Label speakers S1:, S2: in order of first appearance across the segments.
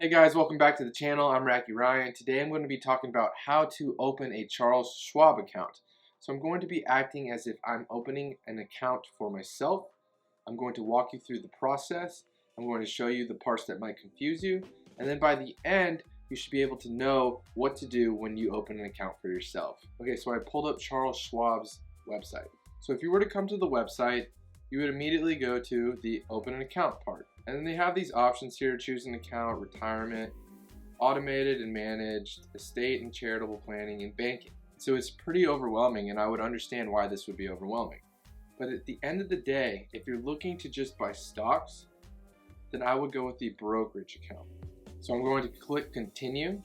S1: Hey guys, welcome back to the channel. I'm Racky Ryan. Today I'm going to be talking about how to open a Charles Schwab account. So I'm going to be acting as if I'm opening an account for myself. I'm going to walk you through the process. I'm going to show you the parts that might confuse you. And then by the end, you should be able to know what to do when you open an account for yourself. Okay, so I pulled up Charles Schwab's website. So if you were to come to the website, you would immediately go to the open an account part. And then they have these options here: choose an account, retirement, automated and managed, estate and charitable planning, and banking. So it's pretty overwhelming, and I would understand why this would be overwhelming. But at the end of the day, if you're looking to just buy stocks, then I would go with the brokerage account. So I'm going to click continue.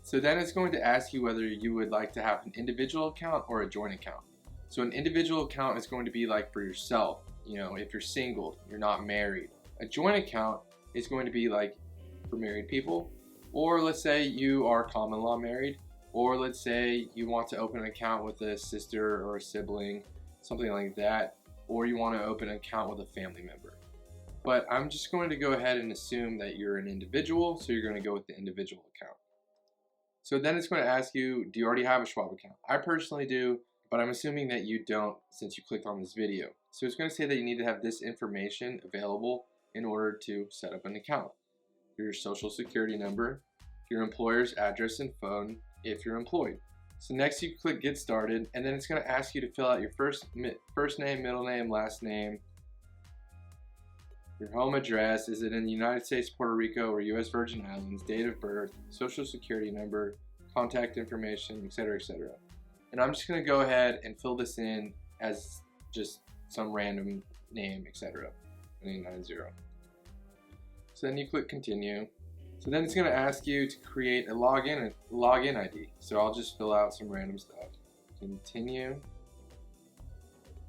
S1: So then it's going to ask you whether you would like to have an individual account or a joint account. So an individual account is going to be like for yourself, if you're single, you're not married. A joint account is going to be like for married people, or let's say you are common law married, or let's say you want to open an account with a sister or a sibling, something like that, or you want to open an account with a family member. But I'm just going to go ahead and assume that you're an individual, so you're going to go with the individual account. So then it's going to ask you, do you already have a Schwab account? I personally do, but I'm assuming that you don't since you clicked on this video. So it's going to say that you need to have this information available in order to set up an account: your social security number, your employer's address and phone if you're employed. So next you click get started, and then it's going to ask you to fill out your first name, middle name, last name, your home address, is it in the United States, Puerto Rico, or US Virgin Islands, date of birth, social security number, contact information, etc., etc. And I'm just going to go ahead and fill this in as just some random name, etc. 990. So then you click continue. So then it's going to ask you to create a login ID. So I'll just fill out some random stuff. Continue.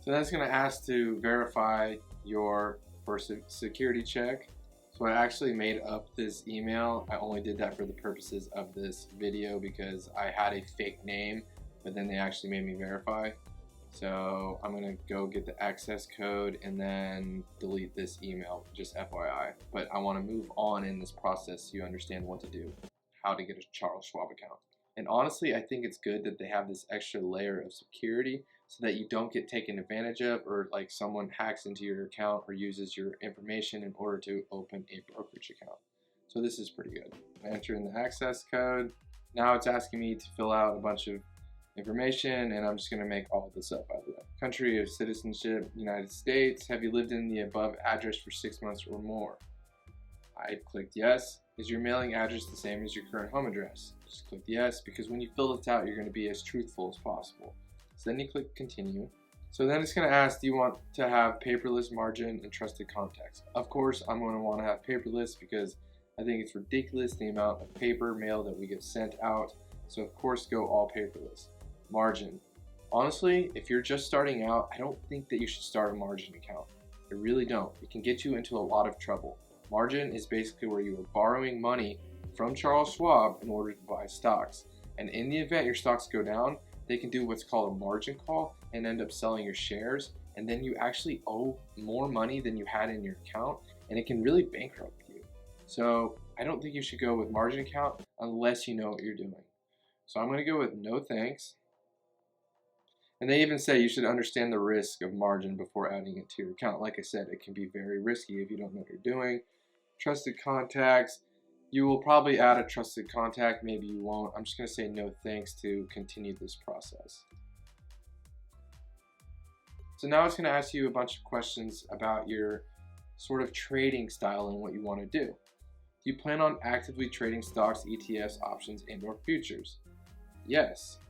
S1: So then it's going to ask to verify your first security check. So I actually made up this email. I only did that for the purposes of this video because I had a fake name, but then they actually made me verify. So I'm gonna go get the access code and then delete this email, just FYI. But I wanna move on in this process so you understand what to do, how to get a Charles Schwab account. And honestly, I think it's good that they have this extra layer of security so that you don't get taken advantage of, or like someone hacks into your account or uses your information in order to open a brokerage account. So this is pretty good. I enter in the access code. Now it's asking me to fill out a bunch of information, and I'm just going to make all of this up, by the way. Country of citizenship, United States. Have you lived in the above address for 6 months or more? I clicked yes. Is your mailing address the same as your current home address? Just click yes, because when you fill this out, you're going to be as truthful as possible. So then you click continue. So then it's going to ask, do you want to have paperless, margin, and trusted contacts? Of course, I'm going to want to have paperless because I think it's ridiculous the amount of paper mail that we get sent out. So of course, go all paperless. Margin. Honestly, if you're just starting out, I don't think that you should start a margin account. I really don't. It can get you into a lot of trouble. Margin is basically where you are borrowing money from Charles Schwab in order to buy stocks. And in the event your stocks go down, they can do what's called a margin call and end up selling your shares. And then you actually owe more money than you had in your account, and it can really bankrupt you. So I don't think you should go with margin account unless you know what you're doing. So I'm going to go with no thanks. And they even say you should understand the risk of margin before adding it to your account. Like I said, it can be very risky if you don't know what you're doing. Trusted contacts. You will probably add a trusted contact. Maybe you won't. I'm just going to say no thanks to continue this process. So now it's going to ask you a bunch of questions about your sort of trading style and what you want to do. Do you plan on actively trading stocks, ETFs, options, and/or futures? Yes.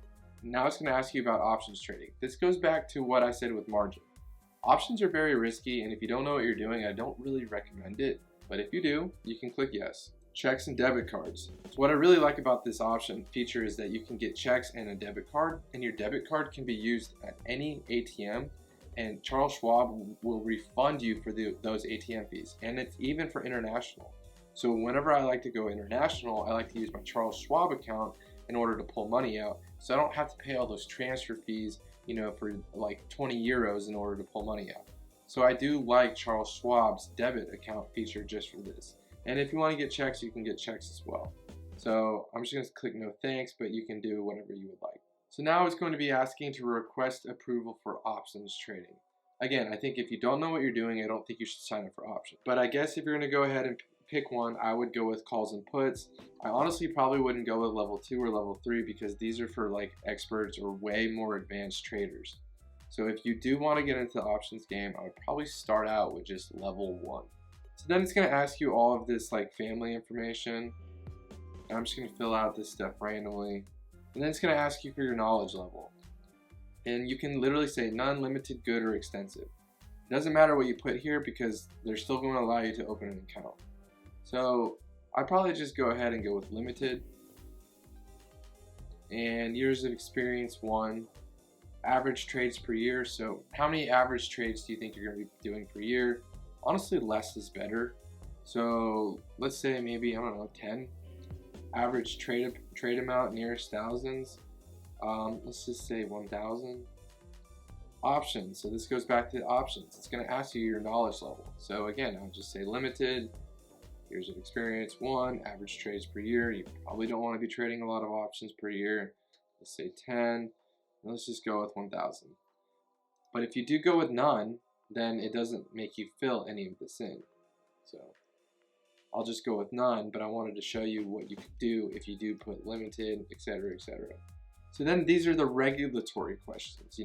S1: Now it's going to ask you about options trading. This goes back to what I said with margin. Options are very risky, and if you don't know what you're doing, I don't really recommend it. But if you do, you can click yes. Checks and debit cards. So what I really like about this option feature is that you can get checks and a debit card, and your debit card can be used at any ATM, and Charles Schwab will refund you for those ATM fees. And it's even for international. So whenever I like to go international, I like to use my Charles Schwab account in order to pull money out, so I don't have to pay all those transfer fees, for like 20 euros in order to pull money out. So I do like Charles Schwab's debit account feature just for this. And if you want to get checks, you can get checks as well. So I'm just going to click no thanks, but you can do whatever you would like. So now it's going to be asking to request approval for options trading. Again, I think if you don't know what you're doing, I don't think you should sign up for options. But I guess if you're going to go ahead and pick one, I would go with calls and puts. I honestly probably wouldn't go with level 2 or level 3 because these are for like experts or way more advanced traders. So if you do want to get into the options game, I would probably start out with just level 1. So then it's going to ask you all of this like family information. And I'm just going to fill out this stuff randomly. And then it's going to ask you for your knowledge level. And you can literally say none, limited, good, or extensive. It doesn't matter what you put here because they're still going to allow you to open an account. So I'd probably just go ahead and go with limited. And years of experience 1. Average trades per year. So how many average trades do you think you're going to be doing per year? Honestly, less is better. So let's say maybe, I don't know, 10. Average trade amount nearest thousands. Let's just say 1,000. Options. So this goes back to options. It's going to ask you your knowledge level. So again, I'll just say limited. Years of experience 1. Average trades per year. You probably don't want to be trading a lot of options per year. Let's say 10. Let's just go with 1,000. But if you do go with none, then it doesn't make you fill any of this in. So I'll just go with none, but I wanted to show you what you could do if you do put limited, etc., etc. So then these are the regulatory questions,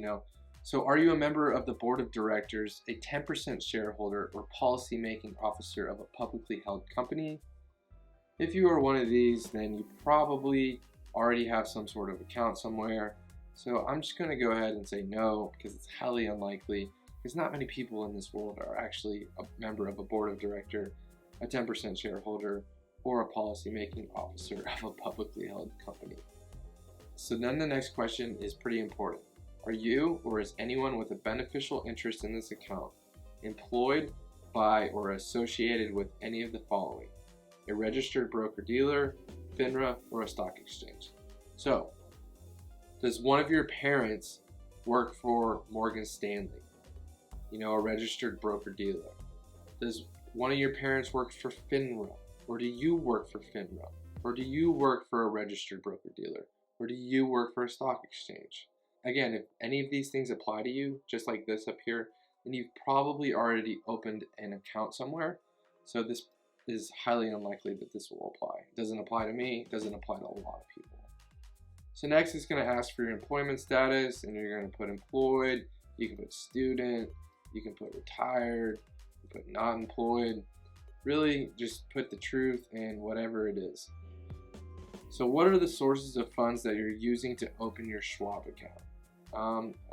S1: So are you a member of the board of directors, a 10% shareholder, or policy-making officer of a publicly held company? If you are one of these, then you probably already have some sort of account somewhere. So I'm just going to go ahead and say no, because it's highly unlikely, because not many people in this world are actually a member of a board of director, a 10% shareholder, or a policy-making officer of a publicly held company. So then the next question is pretty important. Are you, or is anyone with a beneficial interest in this account, employed by or associated with any of the following? A registered broker-dealer, FINRA, or a stock exchange? So, does one of your parents work for Morgan Stanley? A registered broker-dealer. Does one of your parents work for FINRA? Or do you work for FINRA? Or do you work for a registered broker-dealer? Or do you work for a stock exchange? Again, if any of these things apply to you, just like this up here, then you've probably already opened an account somewhere. So this is highly unlikely that this will apply. It doesn't apply to me, it doesn't apply to a lot of people. So next it's going to ask for your employment status, and you're going to put employed, you can put student, you can put retired, you can put not employed. Really just put the truth and whatever it is. So what are the sources of funds that you're using to open your Schwab account?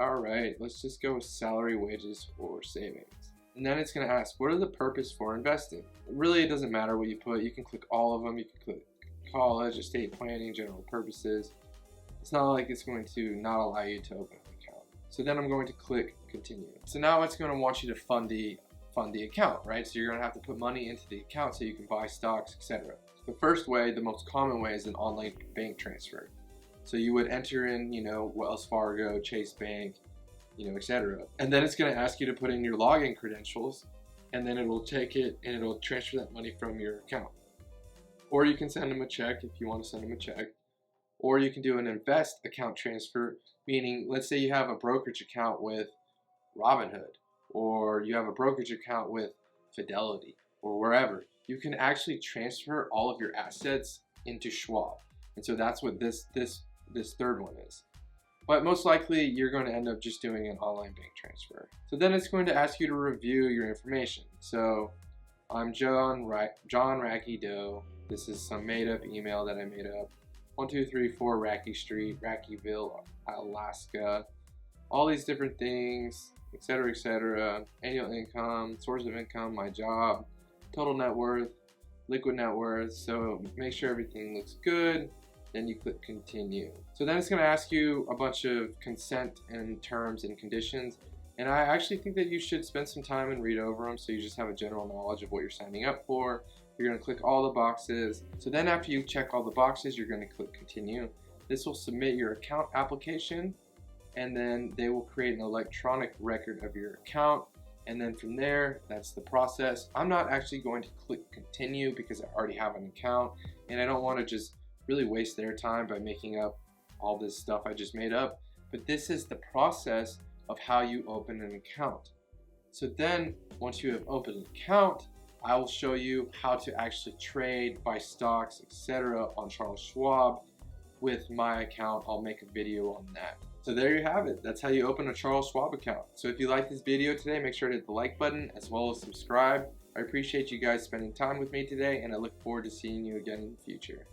S1: Alright, let's just go with salary, wages, or savings. And then it's going to ask, what are the purpose for investing? Really, it doesn't matter what you put. You can click all of them. You can click college, estate planning, general purposes. It's not like it's going to not allow you to open an account. So then I'm going to click continue. So now it's going to want you to fund the account, right? So you're going to have to put money into the account so you can buy stocks, etc. The first way, the most common way, is an online bank transfer. So you would enter in, Wells Fargo, Chase Bank, etc. And then it's going to ask you to put in your login credentials, and then it will take it and it'll transfer that money from your account. Or you can send them a check if you want to send them a check. Or you can do an invest account transfer, meaning let's say you have a brokerage account with Robinhood, or you have a brokerage account with Fidelity, or wherever. You can actually transfer all of your assets into Schwab. And so that's what this third one is. But most likely you're going to end up just doing an online bank transfer. So then it's going to ask you to review your information. So I'm John Racky Doe. This is some made up email that I made up. 1234 Racky Street, Rackyville, Alaska. All these different things, etc., etc. Annual income, source of income, my job, total net worth, liquid net worth. So make sure everything looks good. Then you click continue. So then it's going to ask you a bunch of consent and terms and conditions. And I actually think that you should spend some time and read over them so you just have a general knowledge of what you're signing up for. You're going to click all the boxes. So then after you check all the boxes, you're going to click continue. This will submit your account application, and then they will create an electronic record of your account, And then from there, that's the process. I'm not actually going to click continue because I already have an account, and I don't want to just really waste their time by making up all this stuff I just made up. But this is the process of how you open an account. So then once you have opened an account, I will show you how to actually trade, buy stocks, etc. on Charles Schwab with my account. I'll make a video on that. So there you have it. That's how you open a Charles Schwab account. So if you like this video today, make sure to hit the like button as well as subscribe. I appreciate you guys spending time with me today, and I look forward to seeing you again in the future.